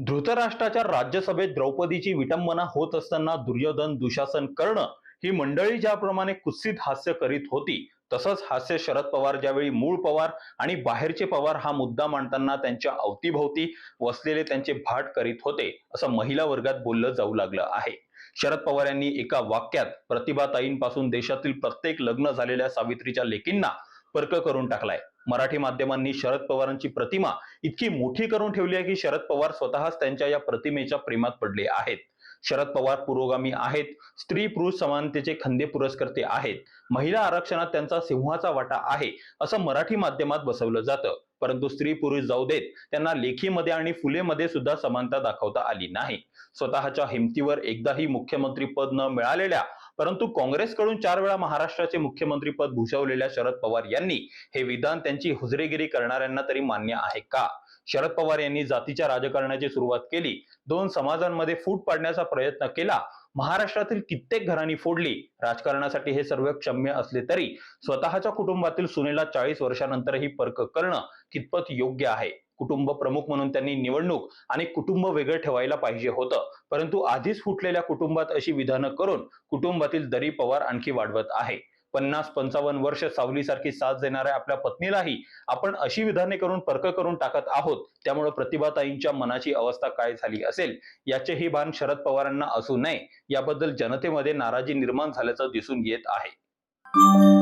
धृतराष्ट्राच्या राज्यसभेत द्रौपदीची विटंबना होत असताना दुर्योधन दुशासन कर्ण ही मंडळी ज्याप्रमाणे कुत्सित हास्य करीत होती, तसंच हास्य शरद पवार ज्यावेळी मूळ पवार आणि बाहेरचे पवार हा मुद्दा मांडताना त्यांच्या अवतीभोवती वसलेले त्यांचे भाट करीत होते, असं महिला वर्गात बोललं जाऊ लागलं आहे. शरद पवार यांनी एका वाक्यात प्रतिभाताईंपासून देशातील प्रत्येक लग्न झालेल्या सावित्रीच्या लेकींना परक करून टाकलाय. मराठी माध्यमांनी शरद पवारांची प्रतिमा इतकी मोठी करून ठेवली आहे की शरद पवार स्वतःच त्यांच्या या प्रतिमेच्या प्रेमात पडले आहेत. शरद पवार पुरोगामी आहेत, स्त्री पुरुष समानतेचे खंदे पुरस्कर्ते आहेत, महिला आरक्षणात त्यांचा सिंहाचा वाटा आहे असं मराठी माध्यमात बसवलं जातं. परंतु स्त्री पुरुष जाऊ देत, त्यांना लेखीमध्ये आणि फुलेमध्ये सुद्धा समानता दाखवता आली नाही. स्वतःच्या हिमतीवर एकदाही मुख्यमंत्री पद न मिळालेल्या परंतु काँग्रेसकडून 4 वेळा महाराष्ट्राचे मुख्यमंत्री पद भूषवलेल्या शरद पवार यांनी हे विधान त्यांची हुजरेगिरी करणाऱ्यांना तरी मान्य आहे का? शरद पवार यांनी जातीच्या राजकारणाची सुरुवात केली, 2 समाजांमध्ये फूट पाडण्याचा प्रयत्न केला, महाराष्ट्रातील कित्येक घराणी फोडली. राजकारणासाठी हे सर्व क्षम्य असले तरी स्वतःच्या कुटुंबातील सुनेला 40 वर्षानंतरही परक करणं कितपत योग्य आहे? कुटुंब प्रमुख म्हणून त्यांनी निवडणूक आणि कुटुंब वेगळं ठेवायला पाहिजे होतं, परंतु आधीच फुटलेल्या कुटुंबात अशी विधानं करून कुटुंबातील दरी पवार आणखी वाढवत आहे. 50-55 वर्ष सावलीसारखी साथ देणाऱ्या आपल्या पत्नीलाही आपण अशी विधाने करून परक करून टाकत आहोत. त्यामुळे प्रतिभाताईंच्या मनाची अवस्था काय झाली असेल याचेही भान शरद पवारांना असू नये, याबद्दल जनतेमध्ये नाराजी निर्माण झाल्याचं दिसून येत आहे.